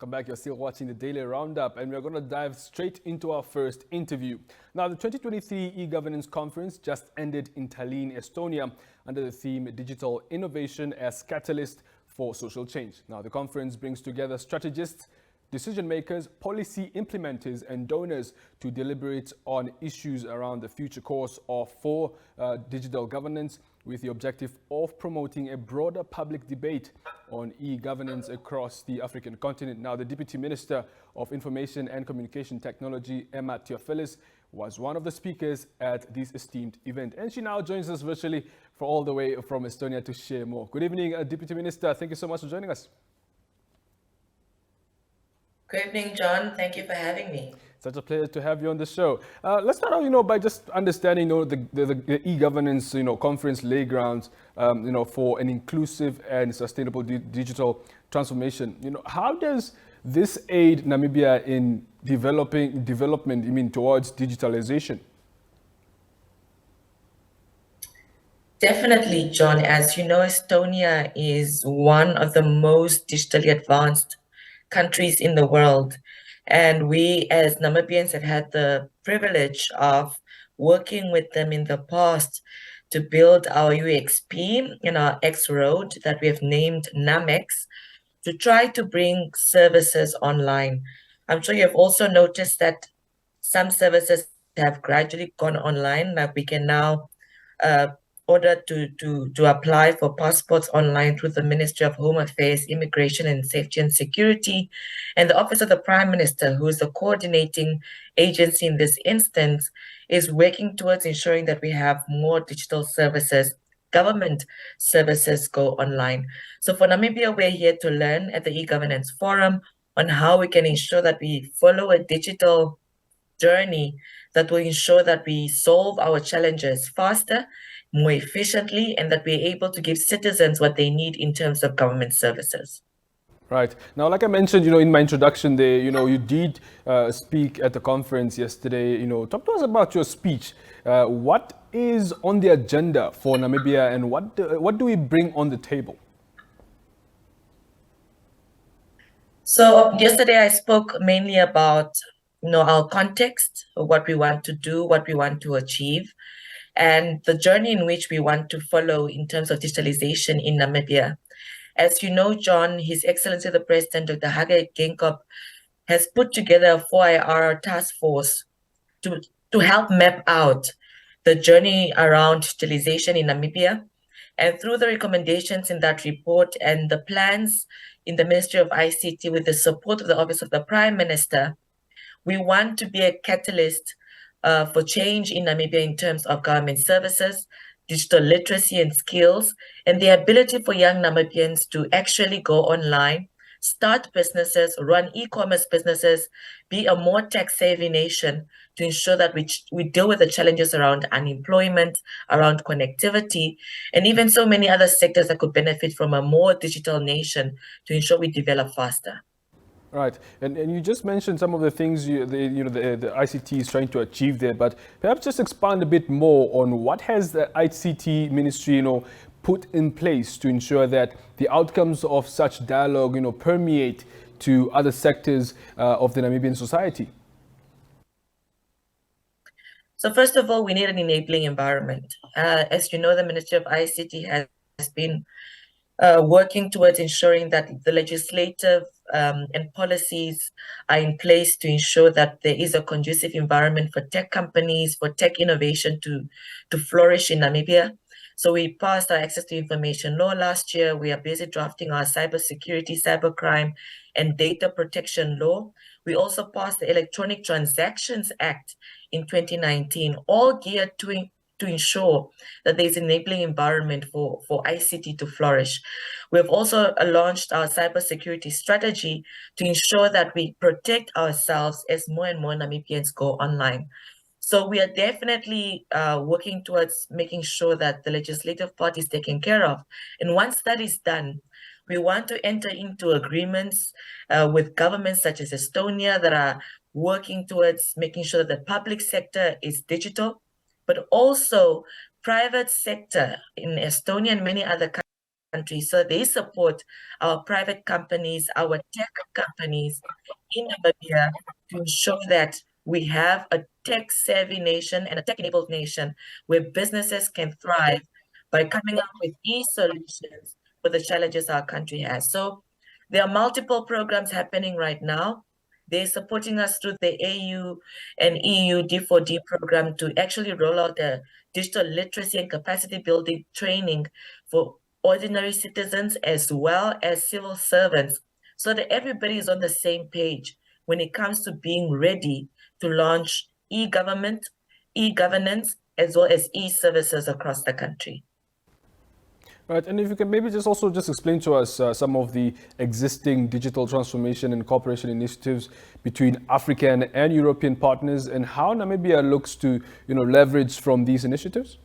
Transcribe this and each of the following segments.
Welcome back. You're still watching the Daily Roundup, and we're going to dive straight into our first interview. Now, the 2023 eGovernance Conference just ended in Tallinn, Estonia, under the theme Digital Innovation as Catalyst for Social Change. Now, the conference brings together strategists, decision makers, policy implementers, and donors to deliberate on issues around the future course for digital governance, with the objective of promoting a broader public debate on e-governance across the African continent. Now, the Deputy Minister of Information and Communication Technology, Theofelus, was one of the speakers at this esteemed event. And she now joins us virtually all the way from Estonia to share more. Good evening, Deputy Minister. Thank you so much for joining us. Good evening, John. Thank you for having me. Such a pleasure to have you on the show. Let's start out, by just understanding, the e-governance, conference lay grounds, for an inclusive and sustainable digital transformation. How does this aid Namibia in development, towards digitalization? Definitely, John. As you know, Estonia is one of the most digitally advanced countries in the world. And we as Namibians have had the privilege of working with them in the past to build our UXP in our X road that we have named NAMEX, to try to bring services online. I'm sure you've also noticed that some services have gradually gone online, like we can now order to apply for passports online through the Ministry of Home Affairs, Immigration and Safety and Security, and the Office of the Prime Minister, who is the coordinating agency in this instance, is working towards ensuring that we have more digital services, government services go online. So for Namibia, we're here to learn at the eGovernance Forum on how we can ensure that we follow a digital journey that will ensure that we solve our challenges faster, more efficiently, and that we're able to give citizens what they need in terms of government services. Right. Now, like I mentioned, in my introduction there, you did speak at the conference yesterday. Talk to us about your speech. What is on the agenda for Namibia, and what do we bring on the table? So yesterday I spoke mainly about our context, what we want to do, what we want to achieve, and the journey in which we want to follow in terms of digitalization in Namibia. As you know, John, His Excellency the President, Dr. Hage Geingob, has put together a 4IR task force to help map out the journey around digitalization in Namibia. And through the recommendations in that report and the plans in the Ministry of ICT, with the support of the Office of the Prime Minister, we want to be a catalyst for change in Namibia in terms of government services, digital literacy and skills, and the ability for young Namibians to actually go online, start businesses, run e-commerce businesses, be a more tech-savvy nation, to ensure that we deal with the challenges around unemployment, around connectivity, and even so many other sectors that could benefit from a more digital nation, to ensure we develop faster. Right, and you just mentioned some of the things the ICT is trying to achieve there, but perhaps just expand a bit more on what has the ICT Ministry, put in place to ensure that the outcomes of such dialogue, permeate to other sectors of the Namibian society. So first of all, we need an enabling environment. As you know, the Ministry of ICT has been working towards ensuring that the legislative and policies are in place to ensure that there is a conducive environment for tech companies, for tech innovation to flourish in Namibia. So we passed our Access to Information Law last year. We are busy drafting our cybersecurity, cybercrime, and data protection law. We also passed the Electronic Transactions Act in 2019, all geared to ensure that there's an enabling environment for ICT to flourish. We have also launched our cybersecurity strategy to ensure that we protect ourselves as more and more Namibians go online. So we are definitely working towards making sure that the legislative part is taken care of. And once that is done, we want to enter into agreements with governments such as Estonia that are working towards making sure that the public sector is digital, but also private sector in Estonia and many other countries country. So they support our private companies, our tech companies in Namibia to ensure that we have a tech-savvy nation and a tech-enabled nation where businesses can thrive by coming up with e-solutions for the challenges our country has. So there are multiple programs happening right now. They're supporting us through the AU and EU D4D program to actually roll out a digital literacy and capacity building training for ordinary citizens as well as civil servants, so that everybody is on the same page when it comes to being ready to launch e-government, e-governance, as well as e-services across the country. Right, and if you can maybe just also just explain to us some of the existing digital transformation and cooperation initiatives between African and European partners, and how Namibia looks to leverage from these initiatives.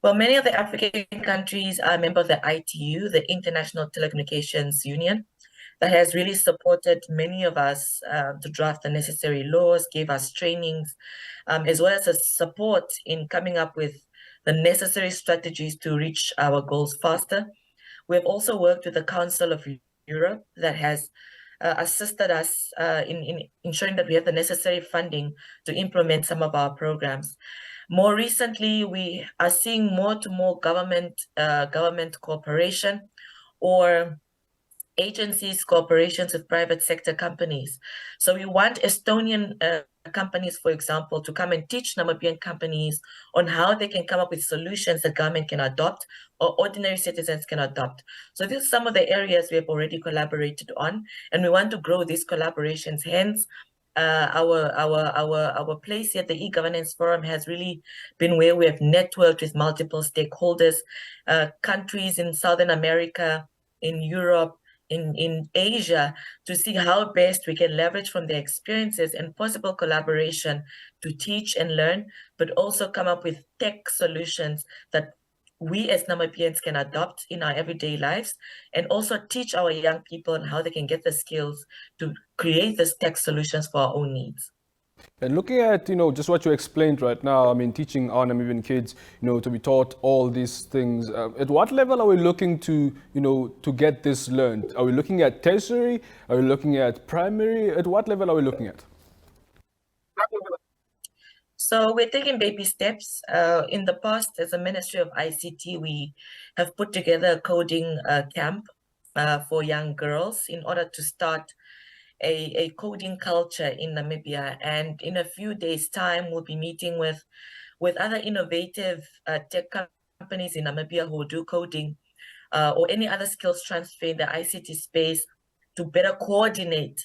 Well, many of the African countries are a member of the ITU, the International Telecommunications Union, that has really supported many of us to draft the necessary laws, gave us trainings, as well as a support in coming up with the necessary strategies to reach our goals faster. We've also worked with the Council of Europe that has assisted us in ensuring that we have the necessary funding to implement some of our programs. More recently, we are seeing more to more government cooperation or agencies, cooperations with private sector companies. So we want Estonian companies, for example, to come and teach Namibian companies on how they can come up with solutions that government can adopt or ordinary citizens can adopt. So these are some of the areas we have already collaborated on, and we want to grow these collaborations. Hence, our place here at the e-governance forum has really been where we have networked with multiple stakeholders, countries in Southern America, in Europe, in Asia, to see how best we can leverage from their experiences and possible collaboration to teach and learn, but also come up with tech solutions that we as Namibians can adopt in our everyday lives, and also teach our young people on how they can get the skills to create these tech solutions for our own needs. And looking at, just what you explained right now, I mean, teaching our Namibian kids, to be taught all these things, at what level are we looking to, to get this learned? Are we looking at tertiary? Are we looking at primary? At what level are we looking at? So we're taking baby steps. In the past, as a Ministry of ICT, we have put together a coding camp for young girls in order to start a coding culture in Namibia. And in a few days' time, we'll be meeting with other innovative tech companies in Namibia who do coding or any other skills transfer in the ICT space to better coordinate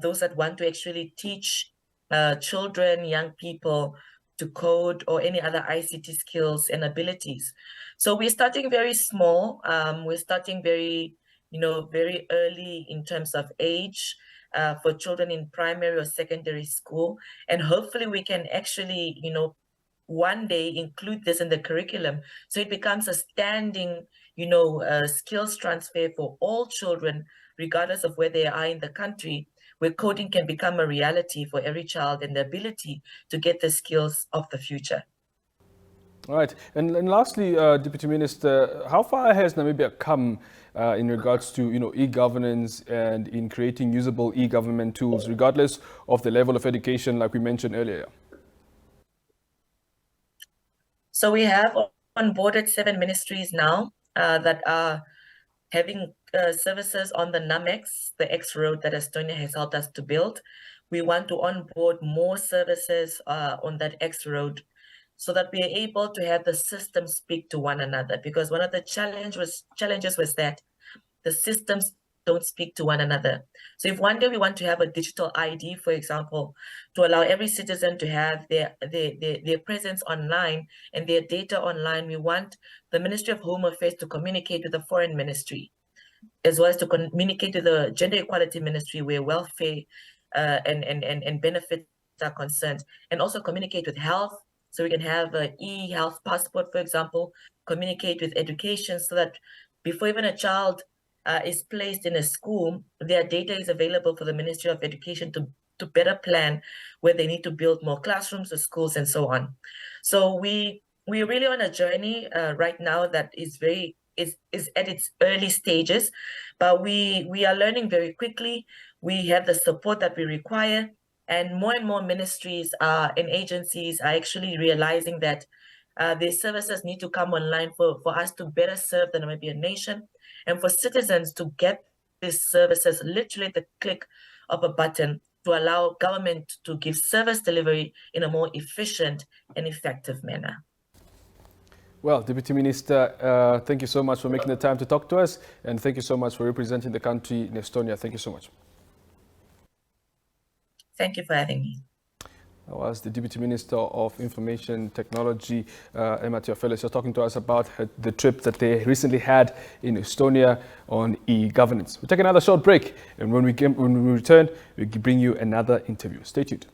those that want to actually teach children, young people to code or any other ICT skills and abilities. So we're starting very small. We're starting very early in terms of age for children in primary or secondary school. And hopefully we can actually, one day include this in the curriculum. So it becomes a standing, skills transfer for all children, regardless of where they are in the country, where coding can become a reality for every child and the ability to get the skills of the future. All right. And lastly, Deputy Minister, how far has Namibia come in regards to e-governance and in creating usable e-government tools, regardless of the level of education, like we mentioned earlier? So we have onboarded 7 ministries now that are having services on the NAMEX, the X road that Estonia has helped us to build. We want to onboard more services on that X road so that we are able to have the systems speak to one another. Because one of the challenges was that the systems don't speak to one another. So if one day we want to have a digital ID, for example, to allow every citizen to have their presence online and their data online, we want the Ministry of Home Affairs to communicate with the Foreign Ministry, as well as to communicate with the Gender Equality Ministry, where welfare and benefits are concerned, and also communicate with health, so we can have an e-health passport, for example, communicate with education, so that before even a child is placed in a school, their data is available for the Ministry of Education to better plan where they need to build more classrooms or schools and so on. So we we're really on a journey right now that is at its early stages, but we are learning very quickly. We have the support that we require, and more ministries and agencies are actually realizing that their services need to come online for us to better serve the Namibian nation, and for citizens to get these services literally at the click of a button, to allow government to give service delivery in a more efficient and effective manner. Well, Deputy Minister, thank you so much for making the time to talk to us, and thank you so much for representing the country in Estonia. Thank you so much. Thank you for having me. I was the Deputy Minister of Information Technology, Theofelus. You're talking to us about the trip that they recently had in Estonia on e-governance. We'll take another short break, and when we return, we'll bring you another interview. Stay tuned.